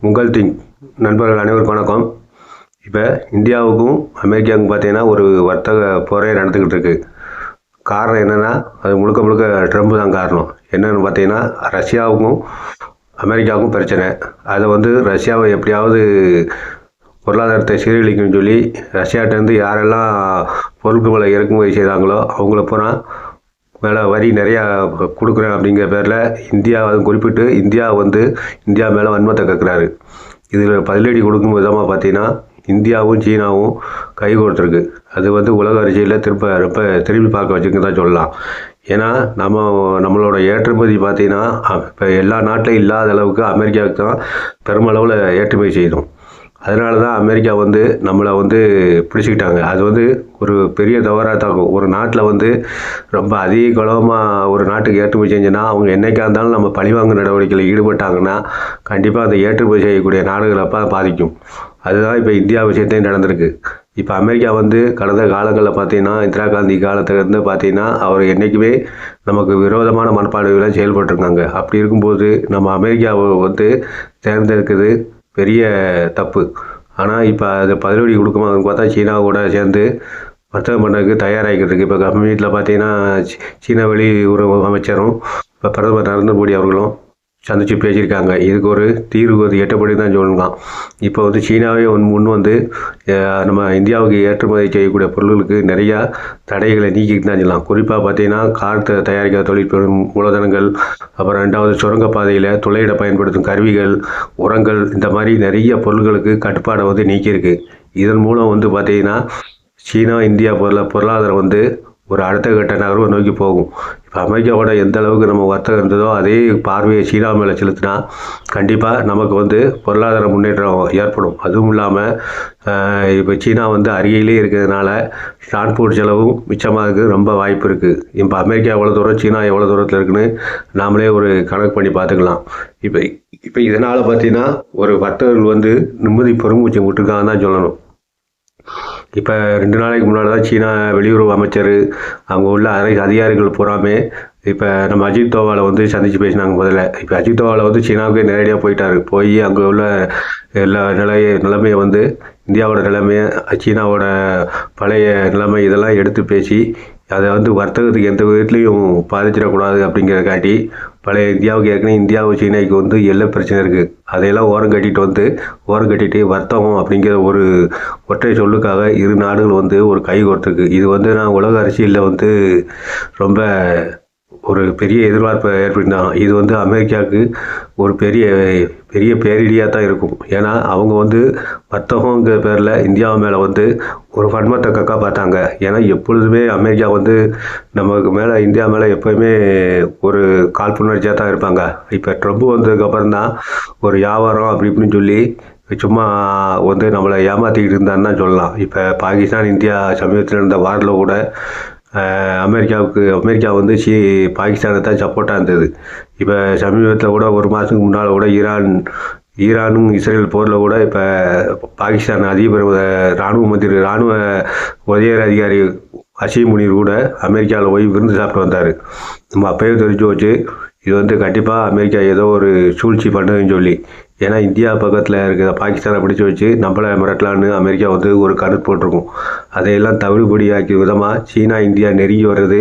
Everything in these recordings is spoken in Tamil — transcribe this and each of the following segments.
உங்கள் திங் நண்பர்கள் அனைவருக்கும் வணக்கம். இப்போ இந்தியாவுக்கும் அமெரிக்காவுக்கும் பார்த்தீங்கன்னா ஒரு வர்த்தக போரே நடந்துக்கிட்டு இருக்கு. காரணம் என்னென்னா, அது முழுக்க முழுக்க ட்ரம்ப் தான் காரணம். என்னென்னு பார்த்தீங்கன்னா, ரஷ்யாவுக்கும் அமெரிக்காவுக்கும் பிரச்சனை. அதை ரஷ்யாவை எப்படியாவது பொருளாதாரத்தை சீரழிக்கணும்னு சொல்லி ரஷ்யாட்டேருந்து யாரெல்லாம் பொருட்களை இறக்குமதி செய்தாங்களோ அவங்கள பூரா மேலே வரி நிறையா கொடுக்குறேன் அப்படிங்கிற பேரில் இந்தியா குறிப்பிட்டு இந்தியா மேலே வன்மத்தை கக்குறாரு. இதில் பதிலடி கொடுக்கும் விதமாக பார்த்தீங்கன்னா இந்தியாவும் சீனாவும் கை கொடுத்துருக்கு. அது உலக அரசியலில் ரொம்ப திரும்பி பார்க்க வச்சுக்க தான் சொல்லலாம். ஏன்னா நம்மளோட ஏற்றுமதி பார்த்தீங்கன்னா இப்போ எல்லா நாட்டிலும் இல்லாத அளவுக்கு அமெரிக்காவுக்கு தான் பெருமளவில் ஏற்றுமதி செய்யணும். அதனால தான் அமெரிக்கா நம்மளை பிடிச்சிக்கிட்டாங்க. அது ஒரு பெரிய தவறாக தாக்கும். ஒரு நாட்டில் ரொம்ப அதிக குலமாக ஒரு நாட்டுக்கு ஏற்றுமதி செஞ்சோன்னா அவங்க என்றைக்கா இருந்தாலும் நம்ம பழிவாங்கு நடவடிக்கையில் ஈடுபட்டாங்கன்னா கண்டிப்பாக அந்த ஏற்றுமதி செய்யக்கூடிய நாடுகளை பாதிக்கும். அதுதான் இப்போ இந்தியா விஷயத்தையும் நடந்திருக்கு. இப்போ அமெரிக்கா கடந்த காலங்களில் பார்த்தீங்கன்னா இந்திரா காந்தி காலத்திலேருந்து பார்த்தீங்கன்னா அவர் என்றைக்குமே நமக்கு விரோதமான மனப்பாடுகளை செயல்பட்டுருக்காங்க. அப்படி இருக்கும்போது நம்ம அமெரிக்காவை தேர்ந்தெடுக்குது பெரிய தப்பு. ஆனால் இப்போ அது பதிலடி கொடுக்குமான்னு பார்த்தா சீனாவோட சேர்ந்து வர்த்தகம் பண்ணுறதுக்கு தயாராகிக்கிட்டு இருக்குது. இப்போ கம்யூனிட்டியில் பார்த்தீங்கன்னா சீன வெளியுறவு அமைச்சரும் இப்போ பிரதமர் நரேந்திர மோடி அவர்களும் சந்தித்து பேசியிருக்காங்க. இதுக்கு ஒரு தீர்வு எட்டப்படி தான் சொல்லலாம். இப்போ சீனாவே முன் நம்ம இந்தியாவுக்கு ஏற்றுமதி செய்யக்கூடிய பொருட்களுக்கு நிறையா தடைகளை நீக்கிட்டு தான் சொல்லலாம். குறிப்பாக பார்த்தீங்கன்னா கார் தயாரிக்க தொழில்நுட்ப மூலதனங்கள், அப்புறம் ரெண்டாவது சுரங்கப்பாதையில் துளையிட பயன்படுத்தும் கருவிகள், உரங்கள், இந்த மாதிரி நிறைய பொருட்களுக்கு கட்டுப்பாடை நீக்கியிருக்கு. இதன் மூலம் பார்த்தீங்கன்னா சீனா இந்தியா பொருளாதாரம் ஒரு அடுத்த கட்ட நகர்வை நோக்கி போகும். இப்போ அமெரிக்காவோட எந்த அளவுக்கு நம்ம வர்த்தகம் இருந்ததோ அதே பார்வையை சீனா மேலே செலுத்தினா கண்டிப்பாக நமக்கு பொருளாதார முன்னேற்றம் ஏற்படும். அதுவும் இல்லாமல் இப்போ சீனா அருகிலே இருக்கிறதுனால டிரான்ஸ்போர்ட் செலவும் மிச்சமாக ரொம்ப வாய்ப்பு இருக்குது. இப்போ அமெரிக்கா எவ்வளோ தூரம், சீனா எவ்வளோ தூரத்தில் இருக்குன்னு நாமளே ஒரு கணக்கு பண்ணி பார்த்துக்கலாம். இப்போ இதனால் பார்த்தீங்கன்னா ஒரு வர்த்தகர்கள் நிம்மதி பெருமூச்சு விட்டுருக்காங்கன்னு தான் சொல்லணும். இப்போ 2 நாளைக்கு முன்னாடி தான் சீனா வெளியுறவு அமைச்சர் அவங்க உள்ள அதிகாரிகள் பூராமே இப்போ நம்ம அஜித் தோவாலை சந்தித்து பேசினாங்க. முதல்ல இப்போ அஜித் தோவாலை சீனாவுக்கு நேரடியாக போய் அங்கே உள்ள எல்லா நிலைமையை இந்தியாவோட நிலைமையை, சீனாவோட பழைய நிலைமை இதெல்லாம் எடுத்து பேசி அதை வர்த்தகத்துக்கு எந்த விதத்துலையும் பாதிச்சிடக்கூடாது அப்படிங்கிறக்காட்டி பழைய இந்தியாவுக்கு ஏற்கனவே சீனாவுக்கு எல்லை பிரச்சனை இருக்குது. அதையெல்லாம் ஓரம் கட்டிட்டு வர்த்தகம் அப்படிங்கிற ஒரு ஒற்றை சொல்லுக்காக இரு நாடுகள் ஒரு கை கோர்த்துருக்கு. இது நான் உலக அரசியலில் ரொம்ப ஒரு பெரிய எதிர்பார்ப்பை ஏற்படுத்தினாங்க. இது அமெரிக்காவுக்கு ஒரு பெரிய பேரிடியாக தான் இருக்கும். ஏன்னா அவங்க வர்த்தகங்கிற பேரில் இந்தியா மேலே ஒரு வன்மத்தை கக்கா பார்த்தாங்க. ஏன்னா எப்பொழுதுமே அமெரிக்கா நமக்கு மேலே இந்தியா மேலே எப்போயுமே ஒரு காழ்ப்புணர்ச்சியாக தான் இருப்பாங்க. இப்போ ட்ரம்ப் வந்ததுக்கப்புறம் தான் ஒரு வியாபாரம் அப்படி இப்படின்னு சொல்லி சும்மா நம்மளை ஏமாற்றிக்கிட்டு இருந்தான்னு தான் சொல்லலாம். இப்போ பாகிஸ்தான் இந்தியா சமீபத்தில் இருந்த வாரில் கூட அமெரிக்கா பாகிஸ்தானை தான் சப்போர்ட்டாக இருந்தது. இப்போ சமீபத்தில் கூட ஒரு மாதத்துக்கு முன்னால் கூட ஈரானும் இஸ்ரேல் போரில் கூட இப்போ பாகிஸ்தான் அதிபர் இராணுவ உயர் அதிகாரி அசீம் முனீர் கூட அமெரிக்காவில் போய் விருந்து சாப்பிட்டு வந்தார். நம்ம அப்போயே தெரிஞ்சு வச்சு இது கண்டிப்பாக அமெரிக்கா ஏதோ ஒரு சூழ்ச்சி பண்ணுதுன்னு சொல்லி. ஏன்னா இந்தியா பக்கத்தில் இருக்கிற பாகிஸ்தானை பிடிச்சி வச்சு நம்மளை மிரட்டலான்னு அமெரிக்கா ஒரு கருத்து போட்டிருக்கும். அதையெல்லாம் தவிடுபடியாக்கிய விதமாக சீனா இந்தியா நெருங்கி வர்றது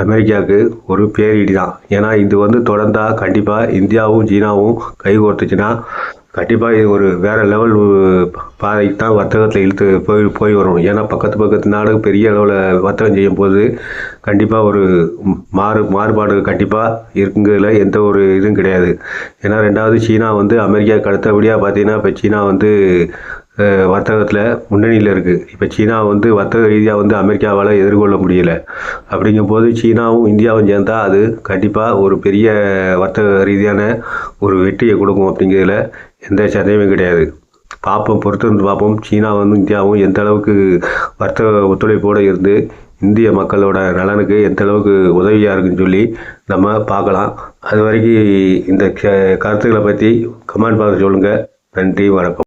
அமெரிக்காவுக்கு ஒரு பேரிடி தான். ஏன்னா இது தொடர்ந்தால் கண்டிப்பாக இந்தியாவும் சீனாவும் கை கோர்த்துச்சுன்னா கண்டிப்பாக இது ஒரு வேறு லெவல் பாதைக்கு தான் வர்த்தகத்தில் இழுத்து போய் வரும். ஏன்னா பக்கத்து நாடு பெரிய அளவில் வர்த்தகம் செய்யும் போது கண்டிப்பாக ஒரு மாறுபாடு கண்டிப்பாக இருக்குங்கிறதுல எந்த ஒரு இதுவும் கிடையாது. ஏன்னா ரெண்டாவது சீனா அமெரிக்காவுக்கு அடுத்தபடியாக பார்த்தீங்கன்னா இப்போ சீனா வர்த்தகத்தில் முன்னணியில் இருக்குது. இப்போ சீனா வர்த்தக ரீதியாக அமெரிக்காவால் எதிர்கொள்ள முடியலை. அப்படிங்கும்போது சீனாவும் இந்தியாவும் சேர்ந்தால் அது கண்டிப்பாக ஒரு பெரிய வர்த்தக ரீதியான ஒரு வெற்றியை கொடுக்கும். அப்படிங்கிறதுல எந்த சந்தேகமும் கிடையாது. பொறுத்திருந்து பார்ப்போம். சீனாவும் இந்தியாவும் எந்த அளவுக்கு வர்த்தக ஒத்துழைப்போடு இருந்து இந்திய மக்களோட நலனுக்கு எந்த அளவுக்கு உதவியாக இருக்குன்னு சொல்லி நம்ம பார்க்கலாம். அது வரைக்கும் இந்த கருத்துக்களை பற்றி கமெண்ட் பார்த்து சொல்லுங்கள். நன்றி, வணக்கம்.